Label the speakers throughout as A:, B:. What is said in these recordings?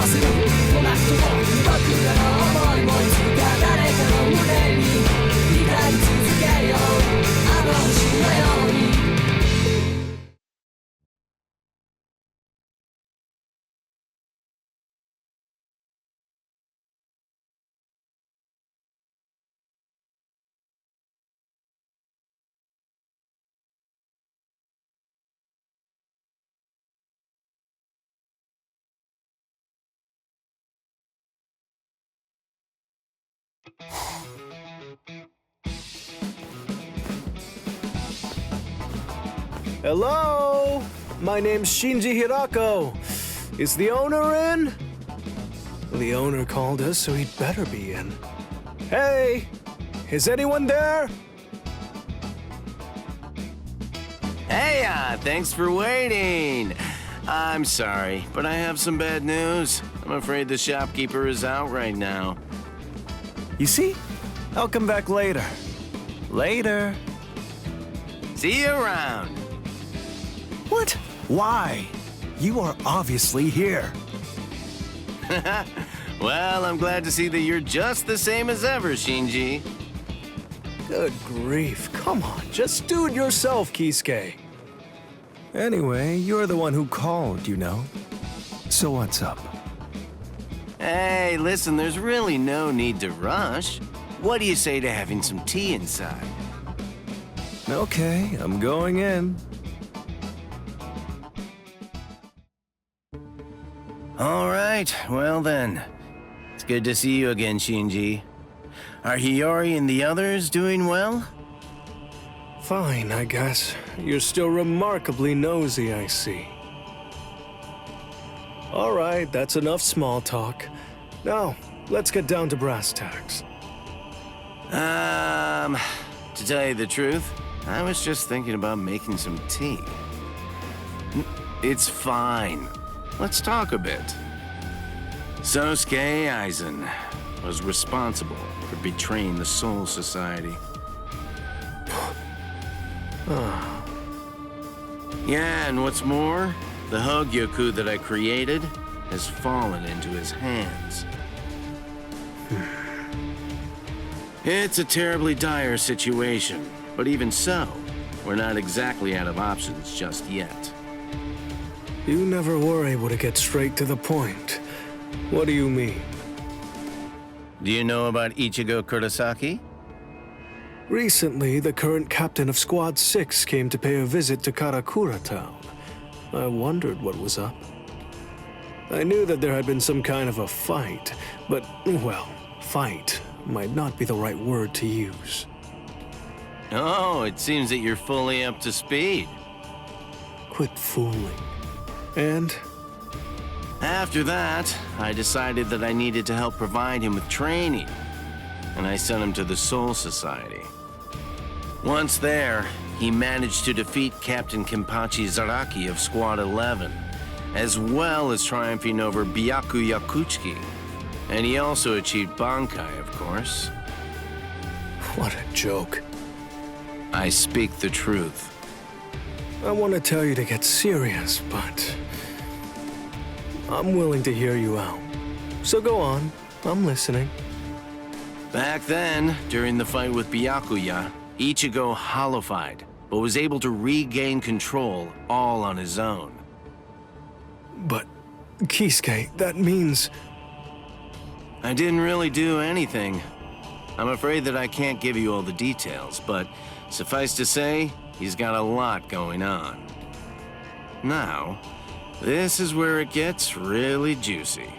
A: するこなくとも僕らの想いもいつか誰かの胸に光り続けようあの星のように
B: Hello? My name's Shinji Hirako. Is the owner in? The owner called us, so he'd better be in. Hey! Is anyone there?
C: Hey, thanks for waiting. I'm sorry, but I have some bad news. I'm afraid the shopkeeper is out right now.
B: You see? I'll come back later. Later.
C: See you around.
B: What? Why? You are obviously here.
C: Well, I'm glad to see that you're just the same as ever, Shinji.
B: Good grief. Come on, just do it yourself, Kisuke. Anyway, you're the one who called, you know. So what's up?
C: Hey, listen, there's really no need to rush. What do you say to having some tea inside?
B: Okay, I'm going in.
C: All right, well then. It's good to see you again, Shinji. Are Hiyori and the others doing well?
B: Fine, I guess. You're still remarkably nosy, I see. All right, that's enough small talk. Now, let's get down to brass tacks.
C: To tell you the truth, I was just thinking about making some tea. It's fine. Let's talk a bit. Sosuke Aizen was responsible for betraying the Soul Society. Yeah, and what's more, the Hogyoku that I created has fallen into his hands. It's a terribly dire situation, but even so, we're not exactly out of options just yet.
B: You never were able to get straight to the point. What do you mean?
C: Do you know about Ichigo Kurosaki?
B: Recently, the current captain of Squad 6 came to pay a visit to Karakura Town. I wondered what was up. I knew that there had been some kind of a fight, but, well, fight might not be the right word to use.
C: Oh, it seems that you're fully up to speed.
B: Quit fooling. And?
C: After that, I decided that I needed to help provide him with training, and I sent him to the Soul Society. Once there, he managed to defeat Captain Kenpachi Zaraki of Squad 11, as well as triumphing over Byakuya Kuchiki, and he also achieved Bankai, of course.
B: What a joke.
C: I speak the truth.
B: I want to tell you to get serious, but I'm willing to hear you out. So go on, I'm listening.
C: Back then, during the fight with Byakuya, Ichigo hollowified, but was able to regain control all on his own.
B: But, Kisuke, that means...
C: I didn't really do anything. I'm afraid that I can't give you all the details, but suffice to say, he's got a lot going on. Now, this is where it gets really juicy.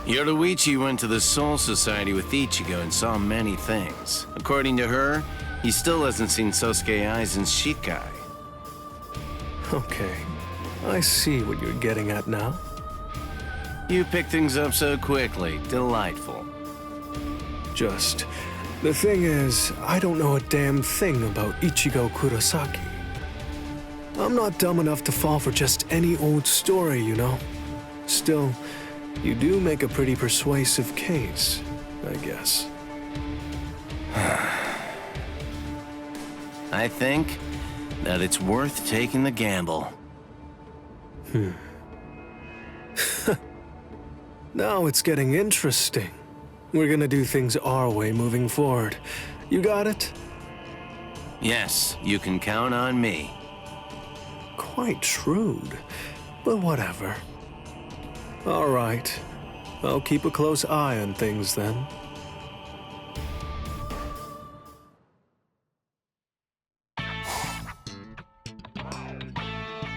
C: Yoruichi went to the Soul Society with Ichigo and saw many things. According to her, he still hasn't seen Sosuke Aizen's Shikai.
B: Okay, I see what you're getting at now.
C: You pick things up so quickly. Delightful.
B: The thing is, I don't know a damn thing about Ichigo Kurosaki. I'm not dumb enough to fall for just any old story, you know? Still, you do make a pretty persuasive case, I guess.
C: I think that it's worth taking the gamble.
B: Now it's getting interesting. We're gonna do things our way moving forward. You got it?
C: Yes, you can count on me.
B: Quite shrewd, but whatever. All right. I'll keep a close eye on things then.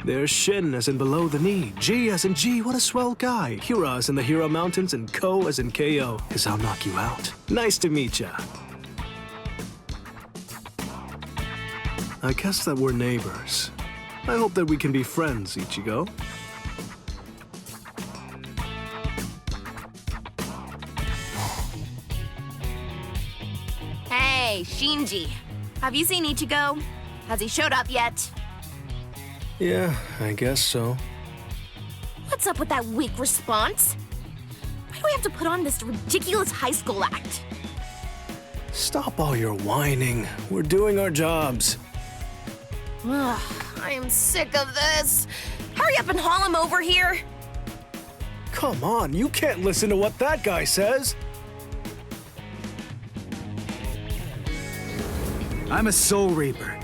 B: There's Shin as in below the knee, G as in G, what a swell guy. Hira as in the Hero Mountains, and Ko as in KO, 'cause I'll knock you out. Nice to meet ya. I guess that we're neighbors. I hope that we can be friends, Ichigo.
D: Hey, Shinji. Have you seen Ichigo? Has he showed up yet?
B: Yeah, I guess so.
D: What's up with that weak response? Why do we have to put on this ridiculous high school act?
B: Stop all your whining. We're doing our jobs.
D: Ugh, I am sick of this. Hurry up and haul him over here.
B: Come on, you can't listen to what that guy says.
E: I'm a Soul Reaper.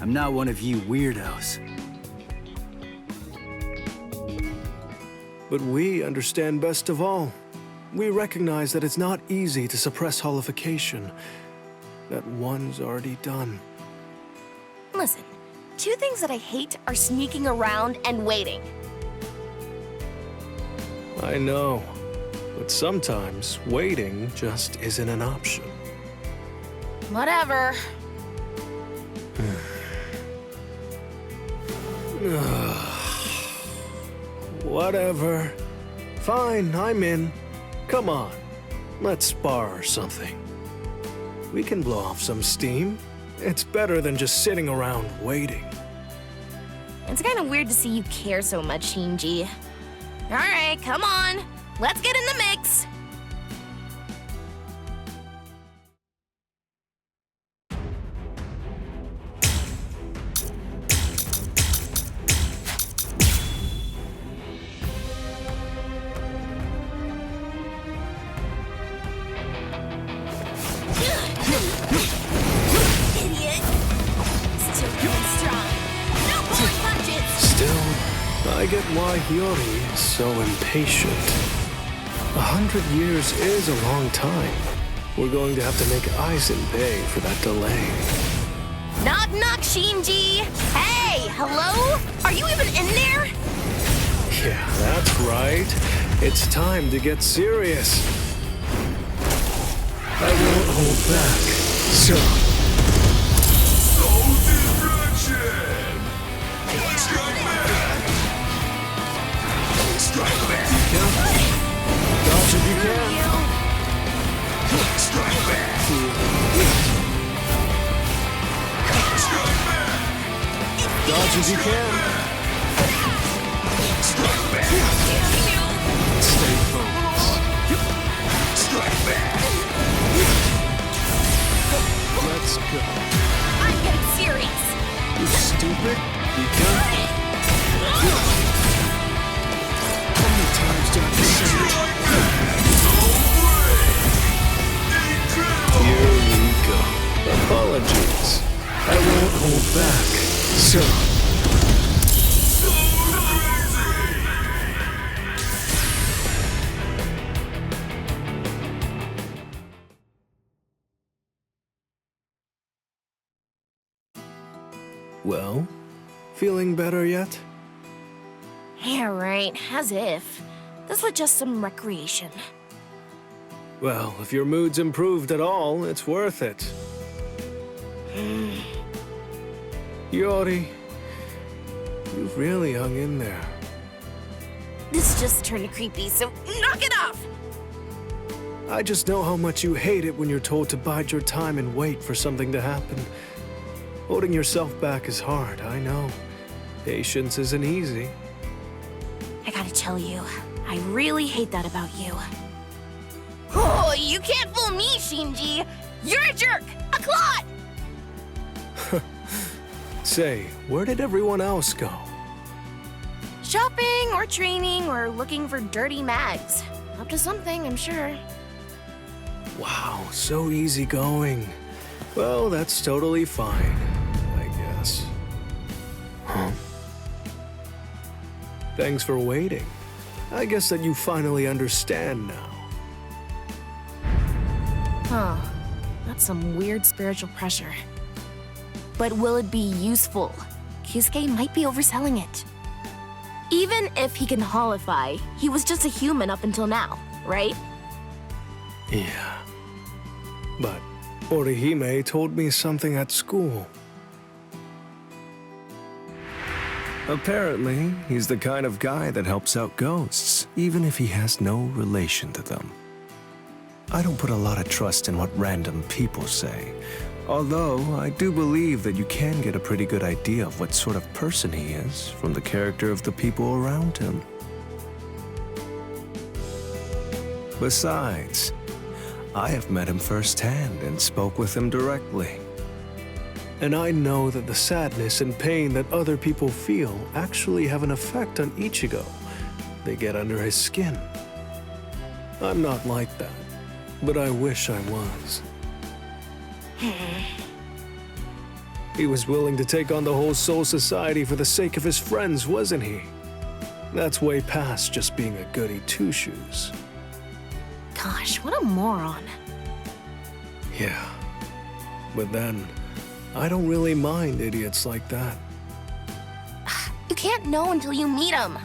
E: I'm not one of you weirdos.
B: But we understand best of all. We recognize that it's not easy to suppress holification. That one's already done.
D: Listen, two things that I hate are sneaking around and waiting.
B: I know. But sometimes waiting just isn't an option.
D: Whatever.
B: Whatever. Fine, I'm in. Come on, let's spar or something. We can blow off some steam. It's better than just sitting around waiting.
D: It's kind of weird to see you care so much, Shinji. All right, come on. Let's get in the mix. Idiot. Still going strong. No pulling punches.
B: Still, I get why Hiyori is so impatient. 100 years is a long time. We're going to have to make Aizen pay for that delay.
D: Knock, knock, Shinji. Hey, hello? Are you even in there?
B: Yeah, that's right. It's time to get serious. I won't hold back. So, dodge if you can. Dodge if you can. Stay focused. Let's go.
D: I'm getting serious.
B: You stupid. Be careful. How many times do I have to say it? Here we go. Apologies. I won't hold back. So. Well, feeling better yet?
D: Yeah, right. As if. This was just some recreation.
B: Well, if your mood's improved at all, it's worth it. Yori, you've really hung in there.
D: This just turned creepy, so knock it off!
B: I just know how much you hate it when you're told to bide your time and wait for something to happen. Holding yourself back is hard, I know. Patience isn't easy.
D: I gotta tell you, I really hate that about you. Oh, you can't fool me, Shinji! You're a jerk! A clod!
B: Say, where did everyone else go?
D: Shopping or training or looking for dirty mags. Up to something, I'm sure.
B: Wow, so easygoing. Well, that's totally fine, I guess. Huh? Thanks for waiting. I guess that you finally understand now.
D: Huh. That's some weird spiritual pressure. But will it be useful? Kisuke might be overselling it. Even if he can holify, he was just a human up until now, right?
B: Yeah. But Orihime told me something at school. Apparently, he's the kind of guy that helps out ghosts, even if he has no relation to them. I don't put a lot of trust in what random people say, although I do believe that you can get a pretty good idea of what sort of person he is from the character of the people around him. Besides, I have met him firsthand and spoke with him directly. And I know that the sadness and pain that other people feel actually have an effect on Ichigo. They get under his skin. I'm not like that, but I wish I was. He was willing to take on the whole Soul Society for the sake of his friends, wasn't he? That's way past just being a goody two-shoes.
D: Gosh, what a moron.
B: Yeah, but then, I don't really mind idiots like that.
D: You can't know until you meet him.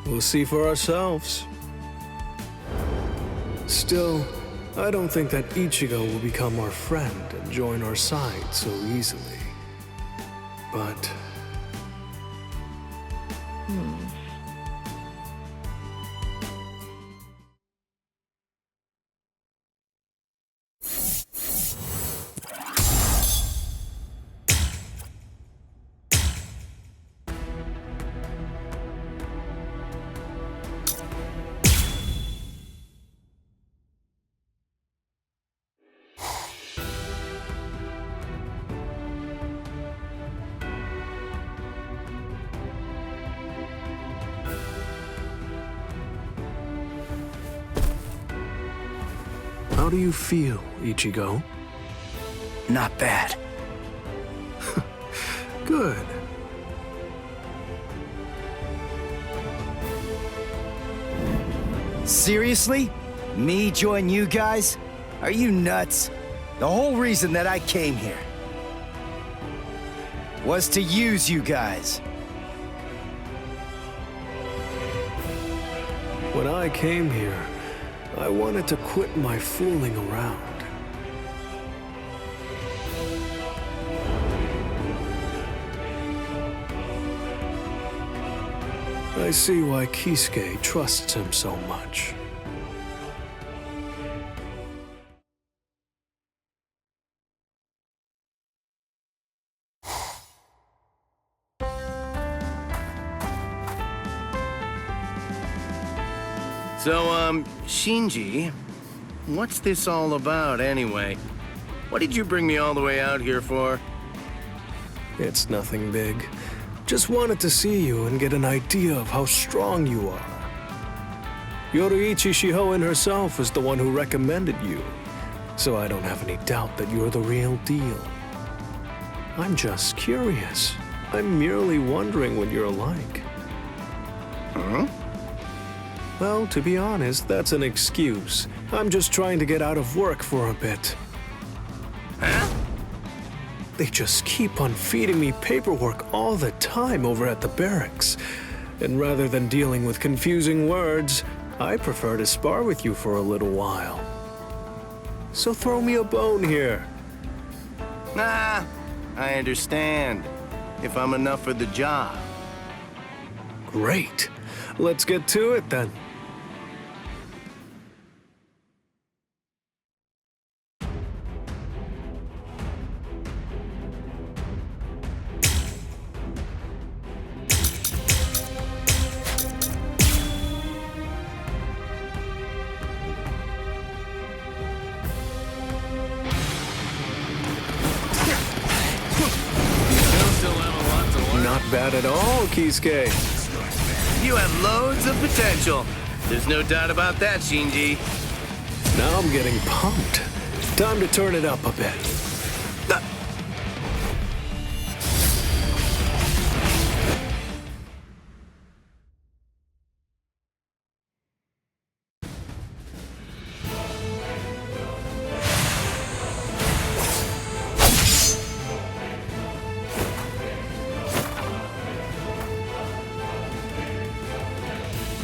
B: We'll see for ourselves. Still, I don't think that Ichigo will become our friend and join our side so easily. But... How do you feel, Ichigo?
E: Not bad.
B: Good.
E: Seriously? Me join you guys? Are you nuts? The whole reason that I came here was to use you guys.
B: When I came here, I wanted to quit my fooling around. I see why Kisuke trusts him so much.
C: So, Shinji, what's this all about anyway? What did you bring me all the way out here for?
B: It's nothing big. Just wanted to see you and get an idea of how strong you are. Yoruichi Shihoin herself is the one who recommended you, so I don't have any doubt that you're the real deal. I'm just curious. I'm merely wondering what you're like.
C: Huh?
B: Well, to be honest, that's an excuse. I'm just trying to get out of work for a bit.
C: Huh?
B: They just keep on feeding me paperwork all the time over at the barracks. And rather than dealing with confusing words, I prefer to spar with you for a little while. So throw me a bone here.
C: Nah, I understand. If I'm enough for the job.
B: Great. Let's get to it then.
C: Not
B: bad at all, Kisuke.
C: You have loads of potential. There's no doubt about that, Shinji.
B: Now I'm getting pumped. Time to turn it up a bit.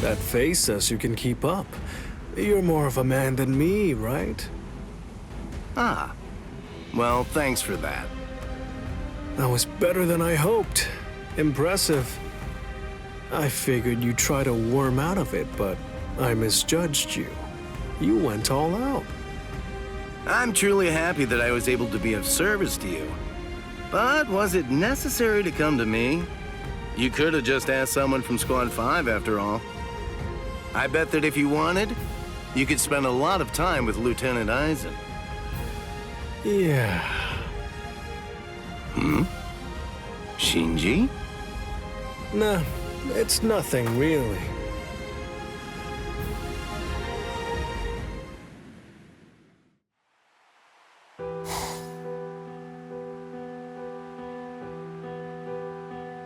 B: That face says you can keep up. You're more of a man than me, right?
C: Ah. Well, thanks for that.
B: That was better than I hoped. Impressive. I figured you'd try to worm out of it, but I misjudged you. You went all out.
C: I'm truly happy that I was able to be of service to you. But was it necessary to come to me? You could have just asked someone from Squad 5 after all. I bet that if you wanted, you could spend a lot of time with Lieutenant Aizen.
B: Yeah.
C: Shinji?
B: Nah, it's nothing really.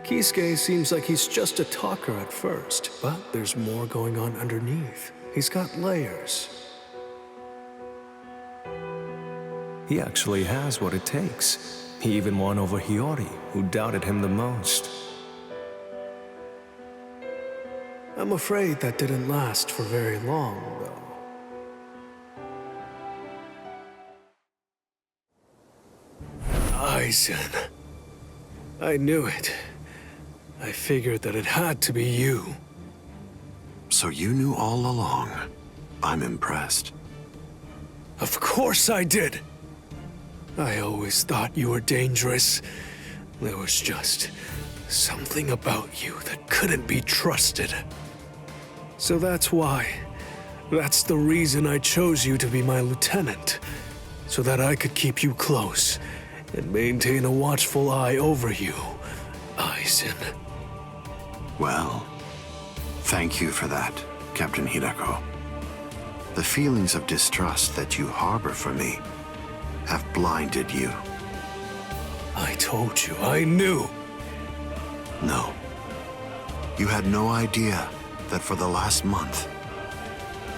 B: Kisuke seems like he's just a talker at first, but there's more going on underneath. He's got layers. He actually has what it takes. He even won over Hiyori, who doubted him the most. I'm afraid that didn't last for very long, though. Aizen. I knew it. I figured that it had to be you.
F: So you knew all along. I'm impressed.
B: Of course I did! I always thought you were dangerous. There was just something about you that couldn't be trusted. So that's why. That's the reason I chose you to be my lieutenant. So that I could keep you close and maintain a watchful eye over you, Aizen.
F: Well, thank you for that, Captain Hirako. The feelings of distrust that you harbor for me have blinded you.
B: I told you, I knew.
F: No. You had no idea that for the last month,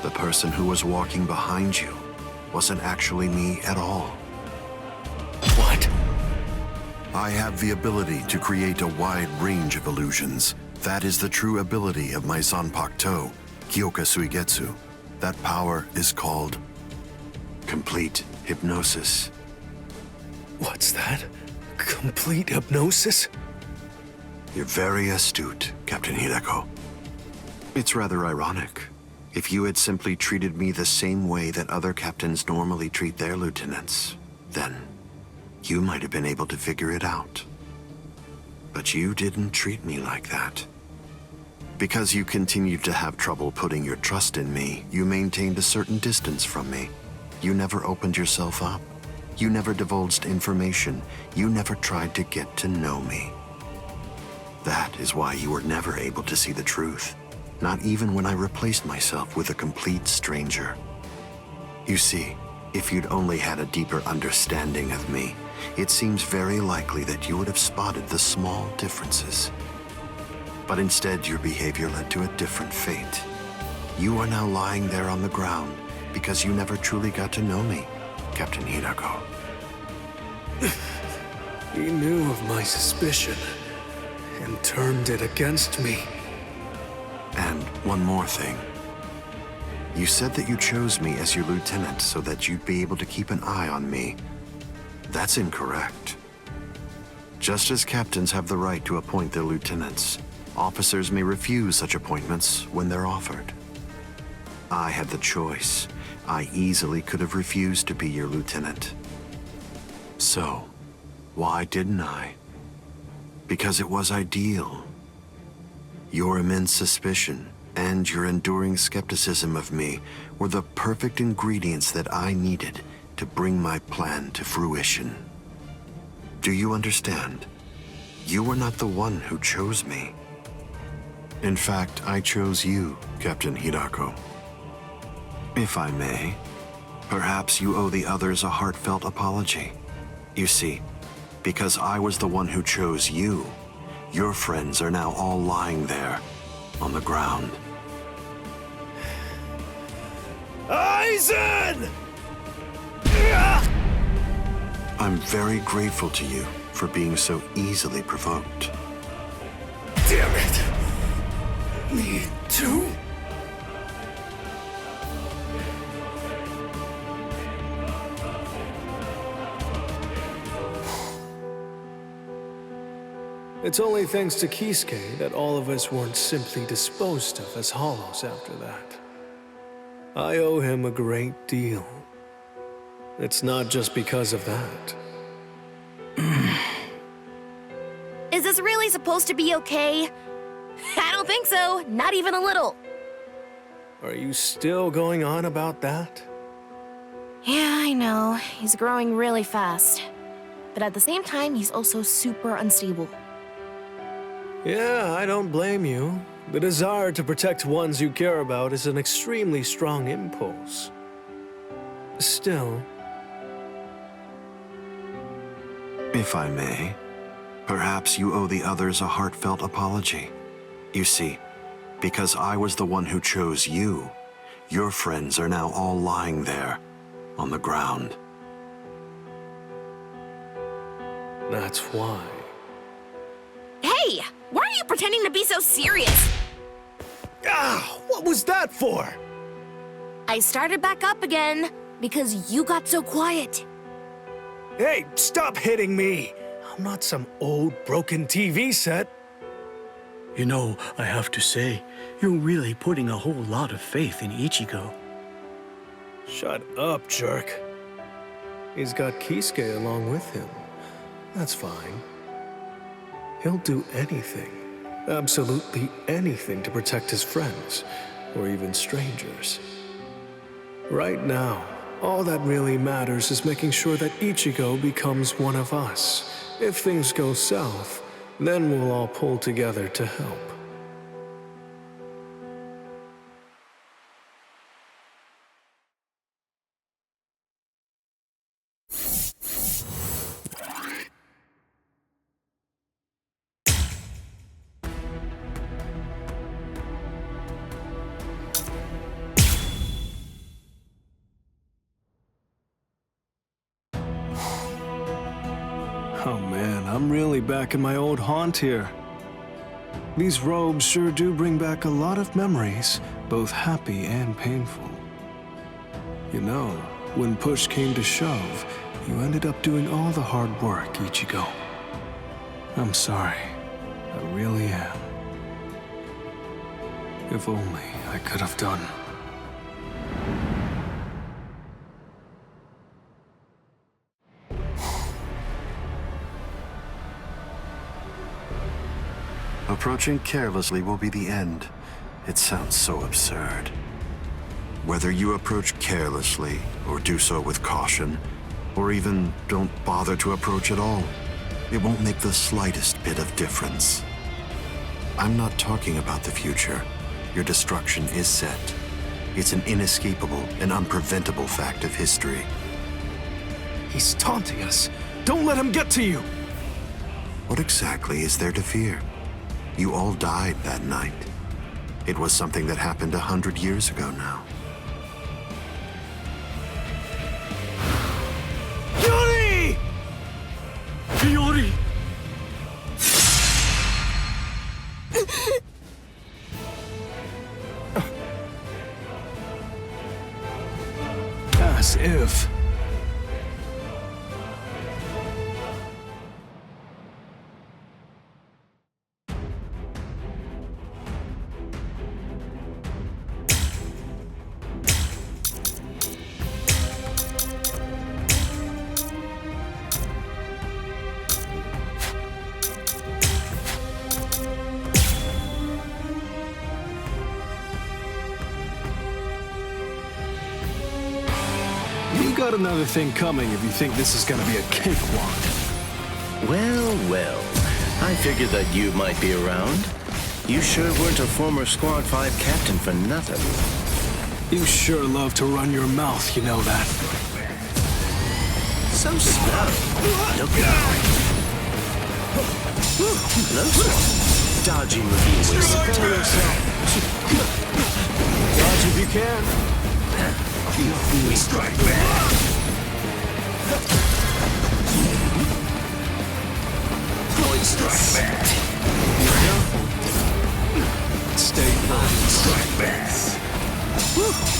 F: the person who was walking behind you wasn't actually me at all.
B: What?
F: I have the ability to create a wide range of illusions. That is the true ability of my Zanpakuto, Kyoka Suigetsu. That power is called complete hypnosis.
B: What's that? Complete hypnosis?
F: You're very astute, Captain Hirako. It's rather ironic. If you had simply treated me the same way that other captains normally treat their lieutenants, then you might have been able to figure it out. But you didn't treat me like that. Because you continued to have trouble putting your trust in me, you maintained a certain distance from me. You never opened yourself up. You never divulged information. You never tried to get to know me. That is why you were never able to see the truth, not even when I replaced myself with a complete stranger. You see, if you'd only had a deeper understanding of me, it seems very likely that you would have spotted the small differences. But instead, your behavior led to a different fate. You are now lying there on the ground because you never truly got to know me, Captain Hirako.
B: He knew of my suspicion and turned it against me.
F: And one more thing. You said that you chose me as your lieutenant so that you'd be able to keep an eye on me. That's incorrect. Just as captains have the right to appoint their lieutenants, officers may refuse such appointments when they're offered. I had the choice. I easily could have refused to be your lieutenant. So, why didn't I? Because it was ideal. Your immense suspicion and your enduring skepticism of me were the perfect ingredients that I needed to bring my plan to fruition. Do you understand? You were not the one who chose me. In fact, I chose you, Captain Hirako. If I may, perhaps you owe the others a heartfelt apology. You see, because I was the one who chose you, your friends are now all lying there, on the ground.
B: Aizen!
F: I'm very grateful to you for being so easily provoked.
B: Damn it! Me too? It's only thanks to Kisuke that all of us weren't simply disposed of as hollows after that. I owe him a great deal. It's not just because of that.
D: Is this really supposed to be okay? I don't think so, not even a little.
B: Are you still going on about that?
D: Yeah, I know. He's growing really fast. But at the same time, he's also super unstable.
B: Yeah, I don't blame you. The desire to protect ones you care about is an extremely strong impulse. Still...
F: If I may, perhaps you owe the others a heartfelt apology. You see, because I was the one who chose you, your friends are now all lying there, on the ground.
B: That's why.
D: Hey! Why are you pretending to be so serious?
B: Ah! What was that for?
D: I started back up again because you got so quiet.
B: Hey, stop hitting me! I'm not some old, broken TV set.
G: You know, I have to say, you're really putting a whole lot of faith in Ichigo.
B: Shut up, jerk. He's got Kisuke along with him. That's fine. He'll do anything, absolutely anything to protect his friends, or even strangers. Right now, all that really matters is making sure that Ichigo becomes one of us. If things go south, then we'll all pull together to help. Oh man, I'm really back in my old haunt here. These robes sure do bring back a lot of memories, both happy and painful. You know, when push came to shove, you ended up doing all the hard work, Ichigo. I'm sorry. I really am. If only I could have done.
F: Approaching carelessly will be the end. It sounds so absurd. Whether you approach carelessly, or do so with caution, or even don't bother to approach at all, it won't make the slightest bit of difference. I'm not talking about the future. Your destruction is set. It's an inescapable and unpreventable fact of history.
B: He's taunting us. Don't let him get to you!
F: What exactly is there to fear? You all died that night. It was something that happened 100 years ago now.
B: Yuri!
G: Yuri!
B: As if... You got another thing coming if you think this is gonna be a cakewalk.
C: Well, well. I figured that you might be around. You sure weren't a former Squad 5 captain for nothing.
B: You sure love to run your mouth, you know that.
C: So slow. Look out. Close one. Dodging would be a waste of time.
B: Dodge if you can.
C: We strike back. Going strike back.
B: Stay close.
C: Strike back.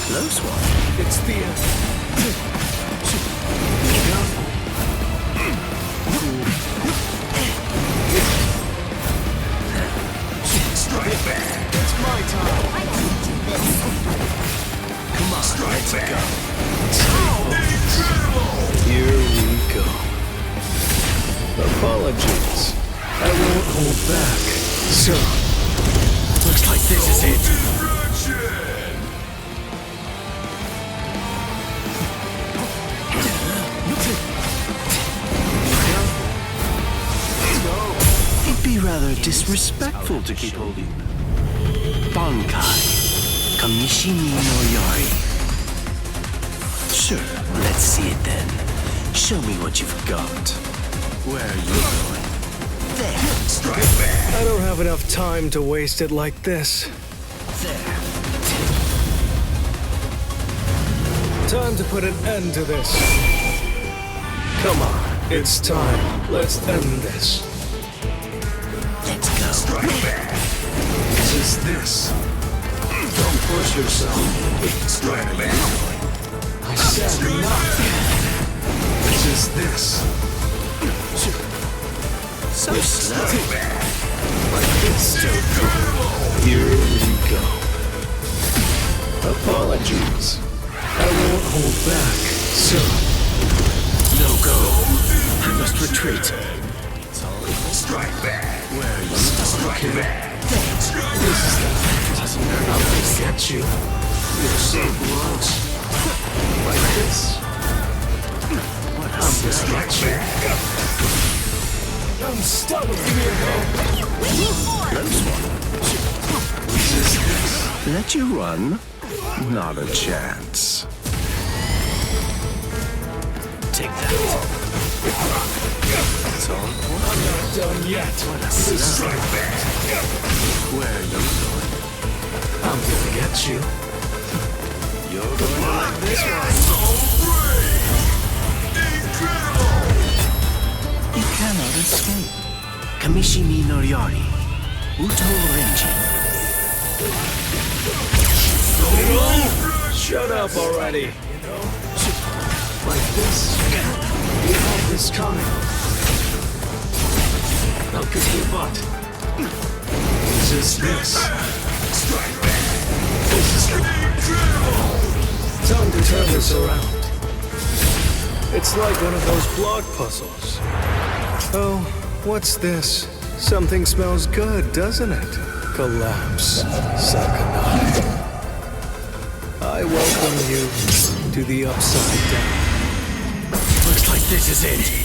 C: Close one.
B: It's the end.
C: Strike back.
B: It's my time.
C: Come on, let's go.
B: Here we go. Apologies. I won't hold back. So,
C: Looks like this is it. It'd be rather disrespectful to keep holding. Bankai. Kamishimi no Yari. Sure, let's see it then. Show me what you've got. Where are you going? There. Strike back.
B: I don't have enough time to waste it like this.
C: There.
B: Time to put an end to this. Come on, it's time. Let's end this.
C: Let's go. Strike back.
B: This is this. Don't push yourself.
C: Strike back.
B: I said enough. This is this.
C: So slow.
B: Like this. Here we go. Apologies. I won't hold back. So,
C: No go. I must retreat. It's all strike back. Where are you? Strike back.
B: this is the
C: Doesn't matter.
B: I'll get you. You're so close. Like this.
C: What a
B: I'm gonna
C: strike
B: get you.
C: back.
B: I'm stubborn. Give me a hand.
C: Close one.
B: This is this.
C: Let you run? Not a chance. Take that. It's all important.
B: I'm not done yet.
C: What a strike back. Where are you going?
B: I'm gonna get you.
C: You're going to like this one. You cannot escape. Kamishimi no Yari. Uto Renji.
B: Shut up already. Like this. You had this coming. I'll kick your butt. This is this.
C: Strike back.
B: This is time to turn this around. It's like one of those block puzzles. Oh, what's this? Something smells good, doesn't it? Collapse, Sakanai. I welcome you to the upside down.
C: Looks like this is it.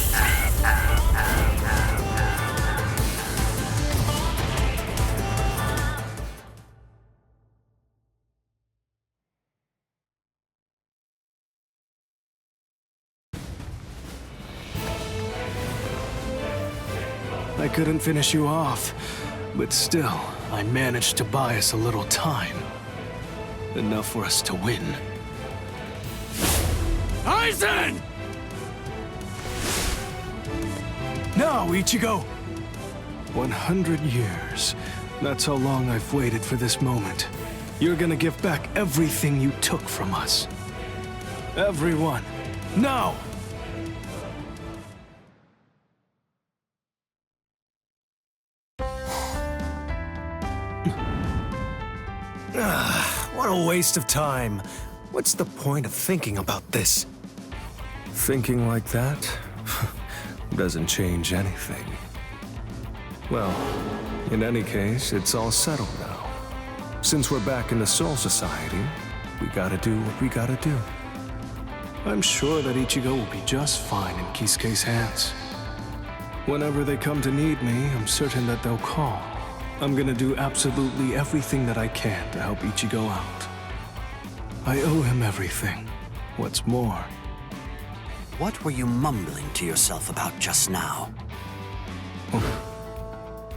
B: I couldn't finish you off, but still, I managed to buy us a little time. Enough for us to win. Aizen! Now, Ichigo! 100 years. That's how long I've waited for this moment. You're gonna give back everything you took from us. Everyone, now! What a waste of time. What's the point of thinking about this? Thinking like that doesn't change anything. Well, in any case, it's all settled now. Since we're back in the Soul Society, we gotta do what we gotta do. I'm sure that Ichigo will be just fine in Kisuke's hands. Whenever they come to need me, I'm certain that they'll call. I'm gonna do absolutely everything that I can to help Ichigo out. I owe him everything. What's more,
H: What were you mumbling to yourself about just now?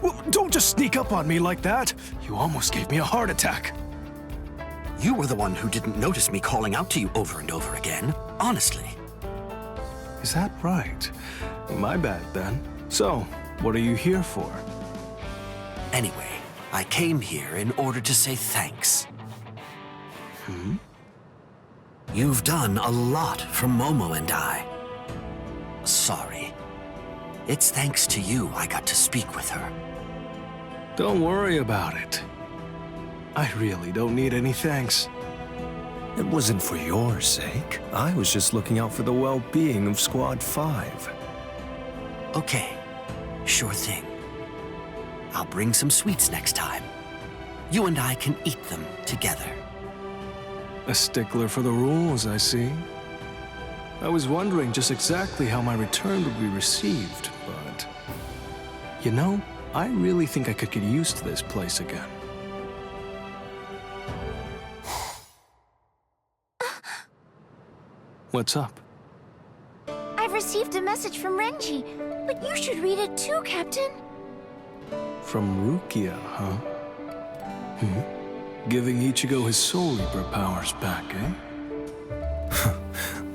B: well, don't just sneak up on me like that. You almost gave me a heart attack.
H: You were the one who didn't notice me calling out to you over and over again. Honestly.
B: Is that right? My bad then. So, what are you here for?
H: Anyway, I came here in order to say thanks. You've done a lot for Momo and I. Sorry. It's thanks to you I got to speak with her.
B: Don't worry about it. I really don't need any thanks. It wasn't for your sake. I was just looking out for the well-being of Squad 5.
H: Okay, sure thing. I'll bring some sweets next time. You and I can eat them together.
B: A stickler for the rules, I see. I was wondering just exactly how my return would be received, but... You know, I really think I could get used to this place again. What's up?
I: I've received a message from Renji, but you should read it too, Captain.
B: From Rukia, huh? Giving Ichigo his Soul Reaper powers back, eh?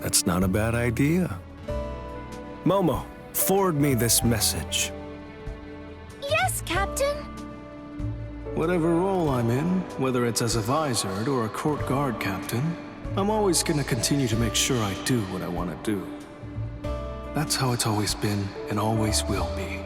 B: That's not a bad idea. Momo, forward me this message.
I: Yes, Captain.
B: Whatever role I'm in, whether it's as a visored or a court guard captain, I'm always gonna continue to make sure I do what I want to do. That's how it's always been and always will be.